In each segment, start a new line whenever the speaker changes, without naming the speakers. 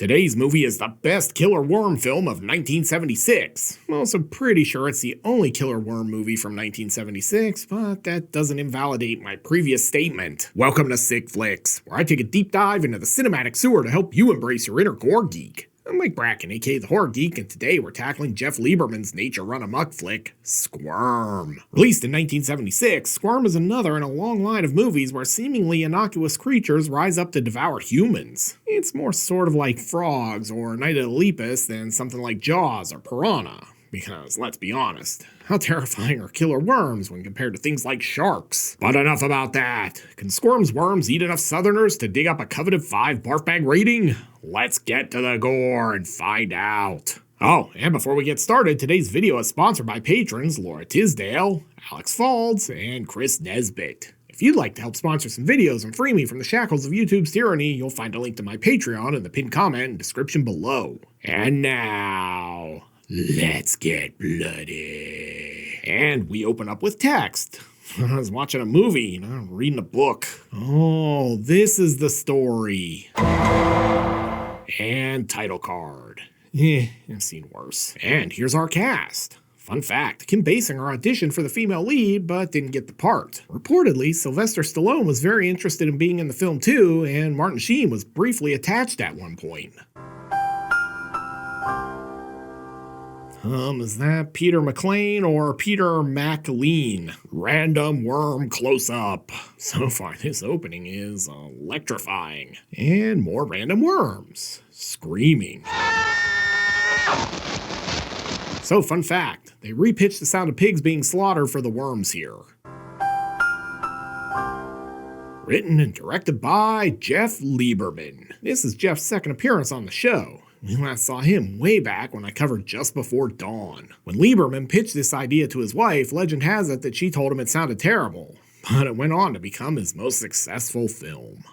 Today's movie is the best killer worm film of 1976. I'm also pretty sure it's the only killer worm movie from 1976, but that doesn't invalidate my previous statement. Welcome to Sick Flicks, where I take a deep dive into the cinematic sewer to help you embrace your inner gore geek. I'm Mike Bracken, aka The Horror Geek, and today we're tackling Jeff Lieberman's nature run amok flick, Squirm. Released in 1976, Squirm is another in a long line of movies where seemingly innocuous creatures rise up to devour humans. It's more sort of like Frogs or Night of the Lepus than something like Jaws or Piranha. Because, let's be honest, how terrifying are killer worms when compared to things like sharks? But enough about that. Can Squirm's worms eat enough Southerners to dig up a coveted 5 barf bag rating? Let's get to the gore and find out. Oh, and before we get started, today's video is sponsored by patrons Laura Tisdale, Alex Faulds, and Chris Nesbitt. If you'd like to help sponsor some videos and free me from the shackles of YouTube's tyranny, you'll find a link to my Patreon in the pinned comment and description below. And now, let's get bloody. And we open up with text. I was watching a movie, reading a book. Oh, this is the story. And title card. I've seen worse. And here's our cast. Fun fact, Kim Basinger auditioned for the female lead, but didn't get the part. Reportedly, Sylvester Stallone was very interested in being in the film too, and Martin Sheen was briefly attached at one point. Is that Peter McLean or Peter MacLean? Random worm close-up. So far, this opening is electrifying. And more random worms. Screaming. So, fun fact, they repitched the sound of pigs being slaughtered for the worms here. Written and directed by Jeff Lieberman. This is Jeff's second appearance on the show. We last saw him way back when I covered Just Before Dawn. When Lieberman pitched this idea to his wife, legend has it that she told him it sounded terrible, but it went on to become his most successful film.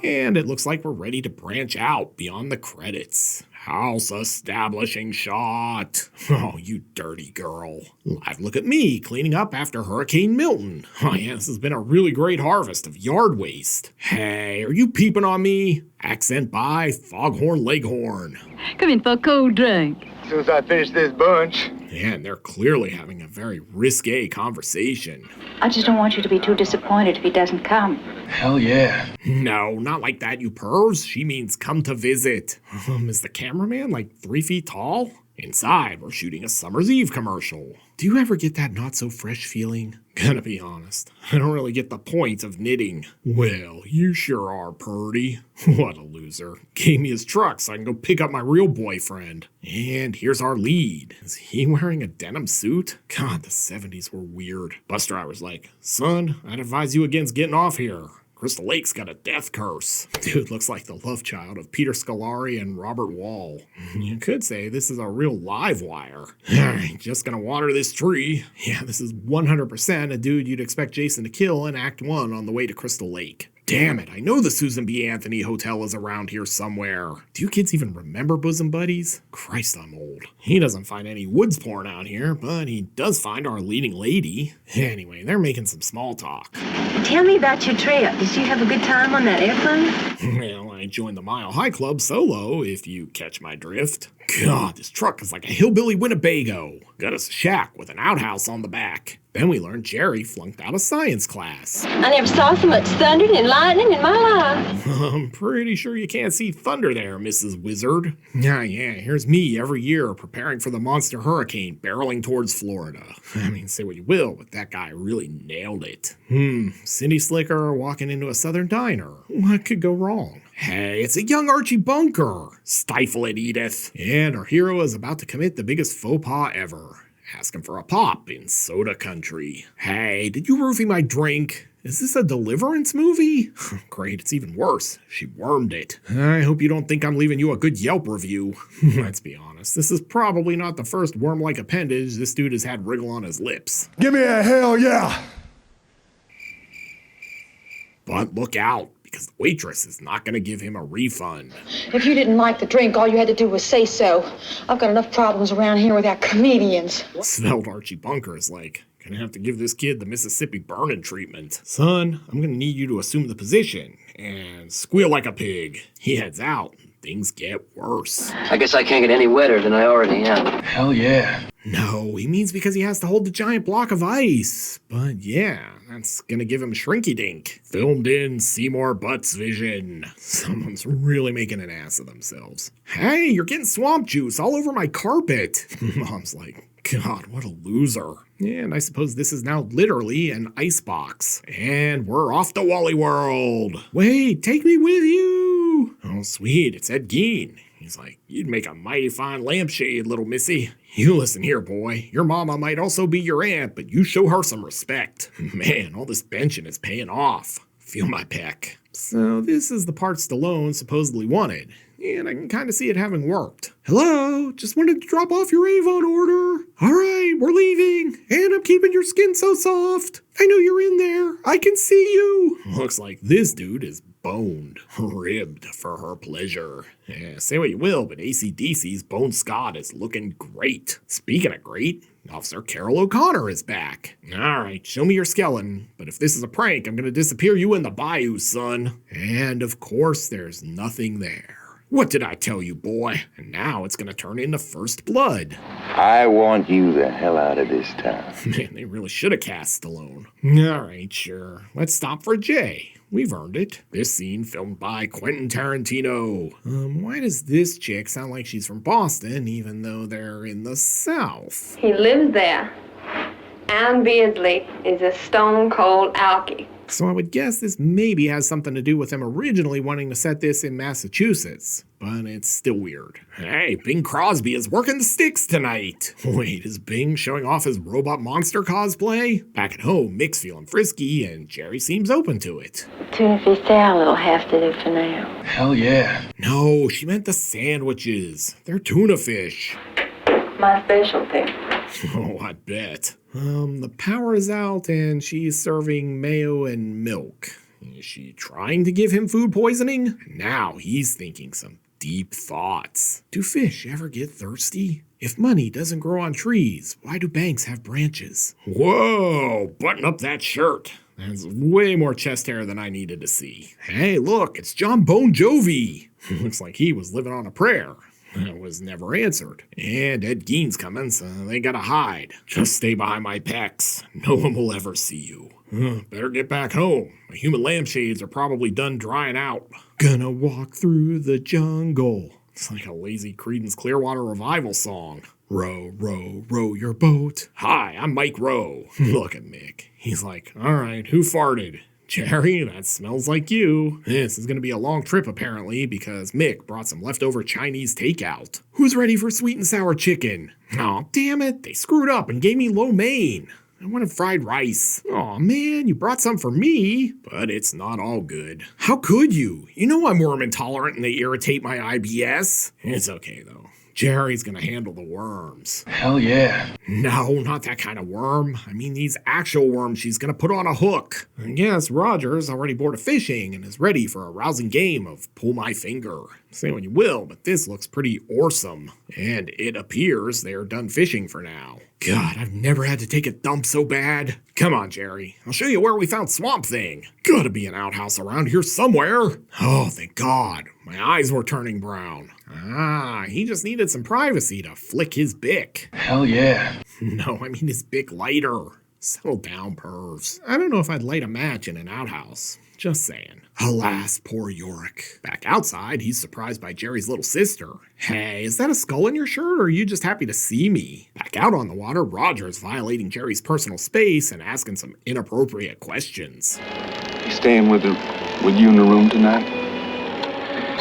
And it looks like we're ready to branch out beyond the credits. House establishing shot. Oh, you dirty girl. Live look at me cleaning up after Hurricane Milton. Oh yeah, this has been a really great harvest of yard waste. Hey, are you peeping on me? Accent by Foghorn Leghorn.
Come in for a cold drink.
As soon as I finish this bunch.
And they're clearly having a very risque conversation.
I just don't want you to be too disappointed if he doesn't come.
Hell yeah.
No, not like that, you pervs. She means come to visit. Is the cameraman like 3 feet tall? Inside, we're shooting a Summer's Eve commercial. Do you ever get that not-so-fresh feeling? Gonna be honest, I don't really get the point of knitting. Well, you sure are, Purdy. What a loser. Gave me his truck so I can go pick up my real boyfriend. And here's our lead. Is he wearing a denim suit? God, the 70s were weird. Bus driver's like, son, I'd advise you against getting off here. Crystal Lake's got a death curse. Dude looks like the love child of Peter Scolari and Robert Wall. You could say this is a real live wire. Alright, just gonna water this tree. Yeah, this is 100% a dude you'd expect Jason to kill in Act 1 on the way to Crystal Lake. Damn it, I know the Susan B. Anthony Hotel is around here somewhere. Do you kids even remember Bosom Buddies? Christ, I'm old. He doesn't find any woods porn out here, but he does find our leading lady. Anyway, they're making some small talk.
Tell me about your trip. Did you have a good time on that airplane?
Well, I joined the Mile High Club solo, if you catch my drift. God, this truck is like a hillbilly Winnebago. Got us a shack with an outhouse on the back. Then we learned Jerry flunked out of science class.
I never saw so much thunder and lightning in my life.
I'm pretty sure you can't see thunder there, Mrs. Wizard. Yeah, here's me every year preparing for the monster hurricane barreling towards Florida. I mean, say what you will, but that guy really nailed it. Cindy Slicker walking into a southern diner. What could go wrong? Hey, it's a young Archie Bunker. Stifle it, Edith. And our hero is about to commit the biggest faux pas ever. Asking for a pop in soda country. Hey, did you roofie my drink? Is this a Deliverance movie? Great, it's even worse. She wormed it. I hope you don't think I'm leaving you a good Yelp review. Let's be honest, this is probably not the first worm-like appendage this dude has had wriggle on his lips.
Give me a hell yeah.
But look out, because the waitress is not going to give him a refund.
If you didn't like the drink, all you had to do was say so. I've got enough problems around here with our comedians.
Svelte Archie Bunker is like, Gonna have to give this kid the Mississippi burning treatment. Son, I'm gonna need you to assume the position and squeal like a pig. He heads out. Things get worse.
I guess I can't get any wetter than I already am.
Hell yeah.
No, he means because he has to hold the giant block of ice. But yeah, that's gonna give him shrinky dink. Filmed in Seymour Butts vision. Someone's really making an ass of themselves. Hey, you're getting swamp juice all over my carpet. Mom's like, God, what a loser. And I suppose this is now literally an ice box. And we're off to Wally World. Wait, take me with you. Oh, sweet, it's Ed Gein. He's like, you'd make a mighty fine lampshade, little missy. You listen here, boy. Your mama might also be your aunt, but you show her some respect. Man, all this benching is paying off. Feel my pec. So this is the part Stallone supposedly wanted. And I can kind of see it having worked. Hello, just wanted to drop off your Avon order. All right, we're leaving. And I'm keeping your skin so soft. I know you're in there. I can see you. Looks like this dude is boned, ribbed for her pleasure. Yeah, say what you will, but AC/DC's Bone Scott is looking great. Speaking of great, Officer Carol O'Connor is back. All right, show me your skeleton, but if this is a prank, I'm gonna disappear you in the bayou, son. And of course, there's nothing there. What did I tell you, boy? And now it's gonna turn into First Blood.
I want you the hell out of this town.
Man, they really should have cast Stallone. All right, sure. Let's stop for Jay. We've earned it. This scene filmed by Quentin Tarantino. Why does this chick sound like she's from Boston, even though they're in the South?
He lives there. Ann Beardsley is a stone-cold alkie.
So I would guess this maybe has something to do with them originally wanting to set this in Massachusetts, but it's still weird. Hey, Bing Crosby is working the sticks tonight. Wait, is Bing showing off his robot monster cosplay? Back at home, Mick's feeling frisky and Jerry seems open to it.
Tuna fish salad will have to do for now.
Hell yeah.
No, she meant the sandwiches. They're tuna fish.
My specialty.
Oh, I bet. The power is out and she's serving mayo and milk. Is she trying to give him food poisoning? Now he's thinking some deep thoughts. Do fish ever get thirsty? If money doesn't grow on trees, why do banks have branches? Whoa, button up that shirt. That's way more chest hair than I needed to see. Hey, look, it's John Bon Jovi. Looks like he was living on a prayer. That was never answered. And Ed Gein's coming, so they gotta hide. Just stay behind my pecs. No one will ever see you. Better get back home. My human lampshades are probably done drying out. Gonna walk through the jungle. It's like a lazy Creedence Clearwater Revival song. Row, row, row your boat. Hi, I'm Mike Rowe. Look at Mick. He's like, all right, who farted? Jerry, that smells like you. This is going to be a long trip apparently because Mick brought some leftover Chinese takeout. Who's ready for sweet and sour chicken? Aw, damn it, they screwed up and gave me lo mein. I wanted fried rice. Aw man, you brought some for me. But it's not all good. How could you? You know I'm worm intolerant and they irritate my IBS. It's okay though. Jerry's gonna handle the worms.
Hell yeah.
No, not that kind of worm. I mean these actual worms she's gonna put on a hook. I guess Roger's already bored of fishing and is ready for a rousing game of pull my finger. Say what you will, but this looks pretty awesome. And it appears they're done fishing for now. God, I've never had to take a dump so bad. Come on, Jerry. I'll show you where we found Swamp Thing. Gotta be an outhouse around here somewhere. Oh, thank God. My eyes were turning brown. Ah, he just needed some privacy to flick his bick.
Hell yeah.
No, I mean his bick lighter. Settle down, pervs. I don't know if I'd light a match in an outhouse. Just saying. Alas, poor Yorick. Back outside, he's surprised by Jerry's little sister. Hey, is that a skull in your shirt, or are you just happy to see me? Back out on the water, Roger's violating Jerry's personal space and asking some inappropriate questions.
You staying with you in the room tonight?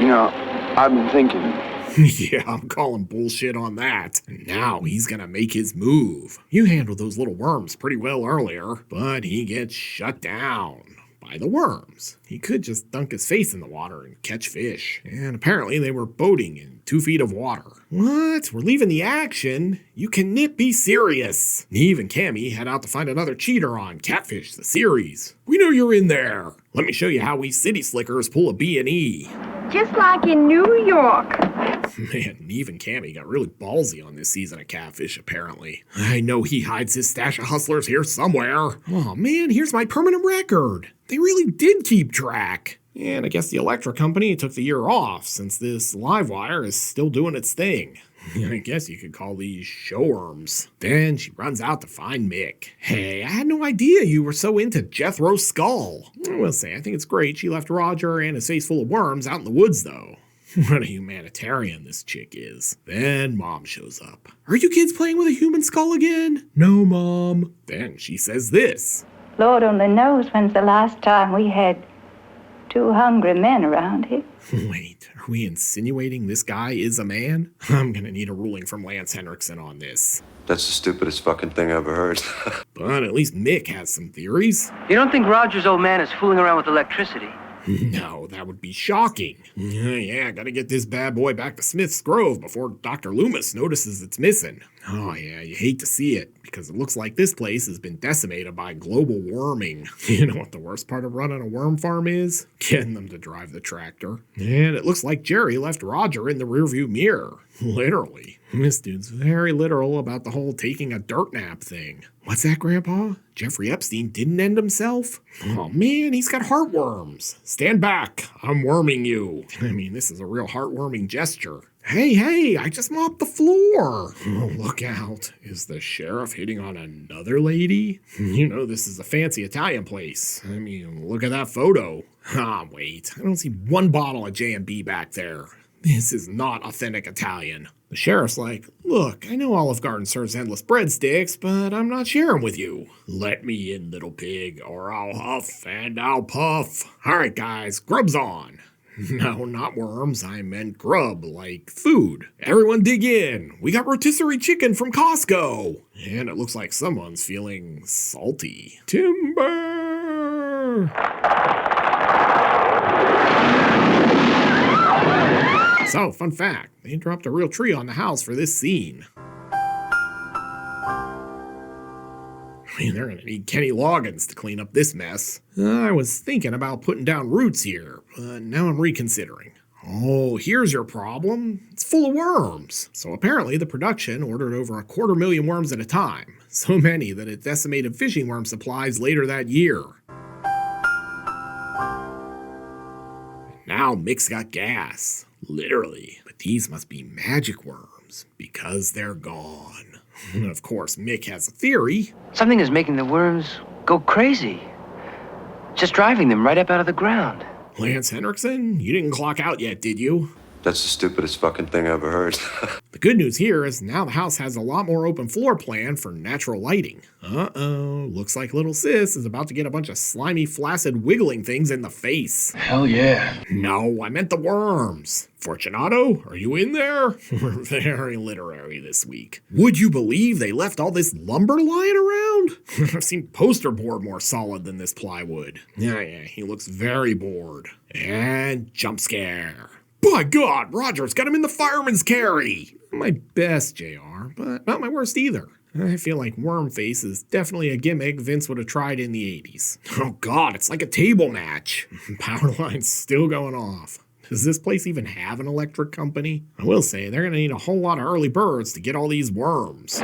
You know, I've been thinking.
Yeah, I'm calling bullshit on that. Now he's gonna make his move. You handled those little worms pretty well earlier, but he gets shut down by the worms. He could just dunk his face in the water and catch fish. And apparently they were boating in 2 feet of water. What? We're leaving the action? You cannot be serious. Neve and Cammy head out to find another cheater on Catfish, the series. We know you're in there. Let me show you how we city slickers pull a B&E.
Just like in New York.
Man, even Cammy got really ballsy on this season of Catfish, apparently. I know he hides his stash of hustlers here somewhere. Oh man, here's my permanent record. They really did keep track. And I guess the electric company took the year off, since this live wire is still doing its thing. I guess you could call these showworms. Then she runs out to find Mick. Hey, I had no idea you were so into Jethro's skull. I will say, I think it's great she left Roger and his face full of worms out in the woods, though. What a humanitarian this chick is. Then Mom shows up. Are you kids playing with a human skull again? No, Mom. Then she says this.
Lord only knows when's the last time we had 2 hungry men around here.
Wait, are we insinuating this guy is a man? I'm gonna need a ruling from Lance Henriksen on this.
That's the stupidest fucking thing I ever heard.
But at least Mick has some theories.
You don't think Roger's old man is fooling around with electricity?
No, that would be shocking. Yeah, gotta get this bad boy back to Smith's Grove before Dr. Loomis notices it's missing. Oh yeah, you hate to see it, because it looks like this place has been decimated by global warming. You know what the worst part of running a worm farm is? Getting them to drive the tractor. And it looks like Jerry left Roger in the rearview mirror. Literally. This dude's very literal about the whole taking a dirt nap thing. What's that, Grandpa? Jeffrey Epstein didn't end himself? Oh man, he's got heartworms. Stand back, I'm worming you. I mean, this is a real heartwarming gesture. Hey, I just mopped the floor. Oh, look out. Is the sheriff hitting on another lady? You know this is a fancy Italian place. I mean, look at that photo. Ah, wait, I don't see one bottle of J&B back there. This is not authentic Italian. The sheriff's like, look, I know Olive Garden serves endless breadsticks, but I'm not sharing with you. Let me in, little pig, or I'll huff and I'll puff. All right, guys, grub's on. No, not worms. I meant grub, like food. Everyone dig in. We got rotisserie chicken from Costco. And it looks like someone's feeling salty. Timber! So, fun fact, they dropped a real tree on the house for this scene. I mean, they're gonna need Kenny Loggins to clean up this mess. I was thinking about putting down roots here, but now I'm reconsidering. Oh, here's your problem. It's full of worms. So apparently the production ordered over 250,000 worms at a time. So many that it decimated fishing worm supplies later that year. Now Mick's got gas. Literally. But these must be magic worms, because they're gone. And of course, Mick has a theory.
Something is making the worms go crazy. Just driving them right up out of the ground.
Lance Henriksen, you didn't clock out yet, did you?
That's the stupidest fucking thing I ever heard.
The good news here is now the house has a lot more open floor plan for natural lighting. Uh-oh, looks like little sis is about to get a bunch of slimy, flaccid, wiggling things in the face.
Hell yeah.
No, I meant the worms. Fortunato, are you in there? We're very literary this week. Would you believe they left all this lumber lying around? I've seen poster board more solid than this plywood. Yeah, he looks very bored. And jump scare. By God, Roger's got him in the fireman's carry. My best, JR, but not my worst either. I feel like Worm Face is definitely a gimmick Vince would have tried in the 80s. Oh God, it's like a table match. Power line's still going off. Does this place even have an electric company? I will say, they're gonna need a whole lot of early birds to get all these worms.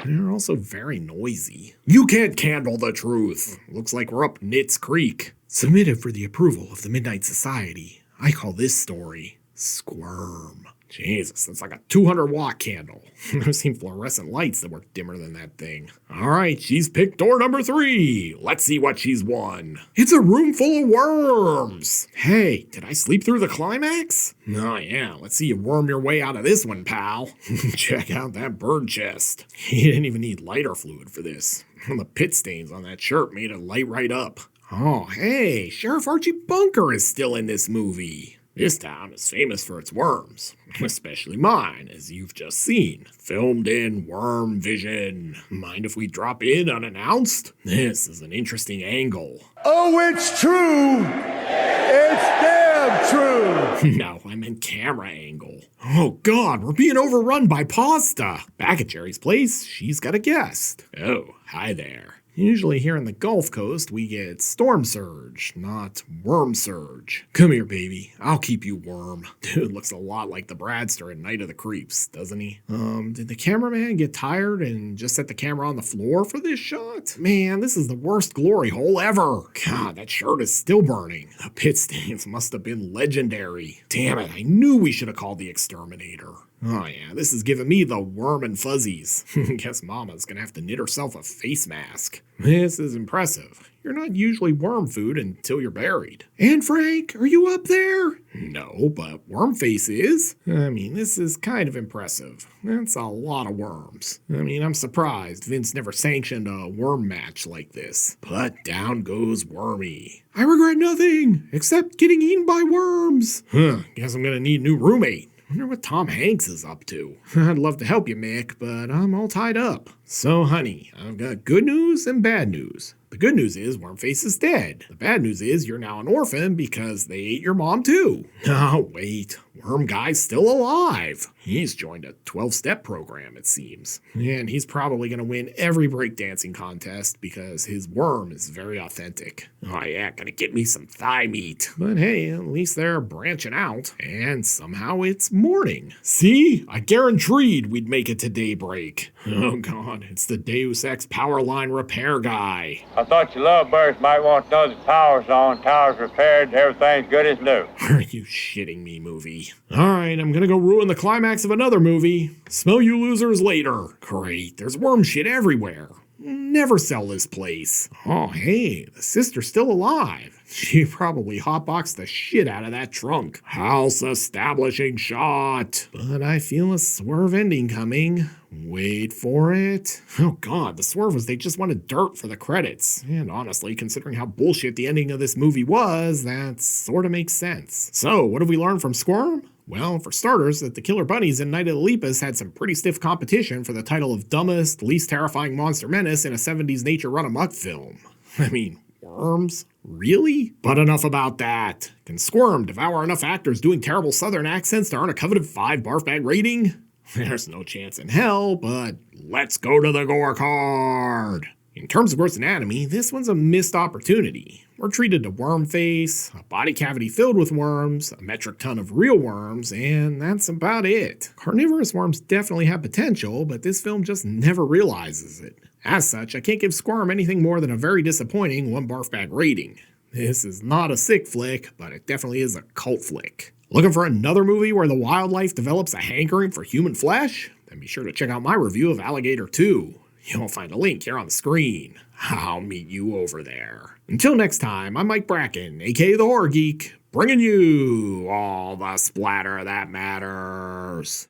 They're also very noisy. You can't handle the truth. Looks like we're up Nits Creek. Submitted for the approval of the Midnight Society. I call this story Squirm. Jesus, that's like a 200-watt candle. I've seen fluorescent lights that work dimmer than that thing. All right, she's picked door number 3. Let's see what she's won. It's a room full of worms. Hey, did I sleep through the climax? Oh yeah, let's see you worm your way out of this one, pal. Check out that bird chest. You didn't even need lighter fluid for this. The pit stains on that shirt made it light right up. Oh, hey, Sheriff Archie Bunker is still in this movie. This town is famous for its worms, especially mine, as you've just seen. Filmed in Worm Vision. Mind if we drop in unannounced? This is an interesting angle.
Oh, it's true! It's damn true!
No, I meant camera angle. Oh God, we're being overrun by pasta. Back at Jerry's place, she's got a guest. Oh, hi there. Usually here in the Gulf Coast, we get storm surge, not worm surge. Come here, baby. I'll keep you warm. Dude looks a lot like the Bradster in Night of the Creeps, doesn't he? Did the cameraman get tired and just set the camera on the floor for this shot? Man, this is the worst glory hole ever. God, that shirt is still burning. The pit stains must have been legendary. Damn it, I knew we should have called the exterminator. Oh yeah, this is giving me the worm and fuzzies. Guess Mama's gonna have to knit herself a face mask. This is impressive. You're not usually worm food until you're buried. And Frank, are you up there? No, but Wormface is. I mean, this is kind of impressive. That's a lot of worms. I mean, I'm surprised Vince never sanctioned a worm match like this. But down goes Wormy. I regret nothing, except getting eaten by worms. Guess I'm gonna need a new roommate. I wonder what Tom Hanks is up to. I'd love to help you, Mick, but I'm all tied up. So, honey, I've got good news and bad news. The good news is Wormface is dead. The bad news is you're now an orphan because they ate your mom too. Oh, wait. Worm Guy's still alive. He's joined a 12-step program, it seems. And he's probably going to win every breakdancing contest because his worm is very authentic. Oh yeah, gonna get me some thigh meat. But hey, at least they're branching out. And somehow it's morning. See? I guaranteed we'd make it to daybreak. Oh god, it's the Deus Ex power line repair guy.
I thought you lovebirds might want to know the power's on, tower's repaired, everything's good as new.
Are you shitting me, movie? Alright, I'm gonna go ruin the climax of another movie. Smell you losers later. Great, there's worm shit everywhere. Never sell this place. Oh hey, the sister's still alive. She probably hotboxed the shit out of that trunk. House establishing shot. But I feel a swerve ending coming. Wait for it. Oh god, the swerve was they just wanted dirt for the credits. And honestly, considering how bullshit the ending of this movie was, that sorta makes sense. So, what have we learned from Squirm? Well, for starters, that the Killer Bunnies in Night of the Lepus had some pretty stiff competition for the title of dumbest, least terrifying monster menace in a 70s nature run-amok film. I mean, worms? Really? But enough about that. Can Squirm devour enough actors doing terrible southern accents to earn a coveted 5 barf bag rating? There's no chance in hell, but let's go to the gore card. In terms of gross anatomy, this one's a missed opportunity. We're treated to worm face, a body cavity filled with worms, a metric ton of real worms, and that's about it. Carnivorous worms definitely have potential, but this film just never realizes it. As such, I can't give Squirm anything more than a very disappointing 1 barf bag rating. This is not a sick flick, but it definitely is a cult flick. Looking for another movie where the wildlife develops a hankering for human flesh? Then be sure to check out my review of Alligator 2. You'll find a link here on the screen. I'll meet you over there. Until next time, I'm Mike Bracken, aka the Horror Geek, bringing you all the splatter that matters.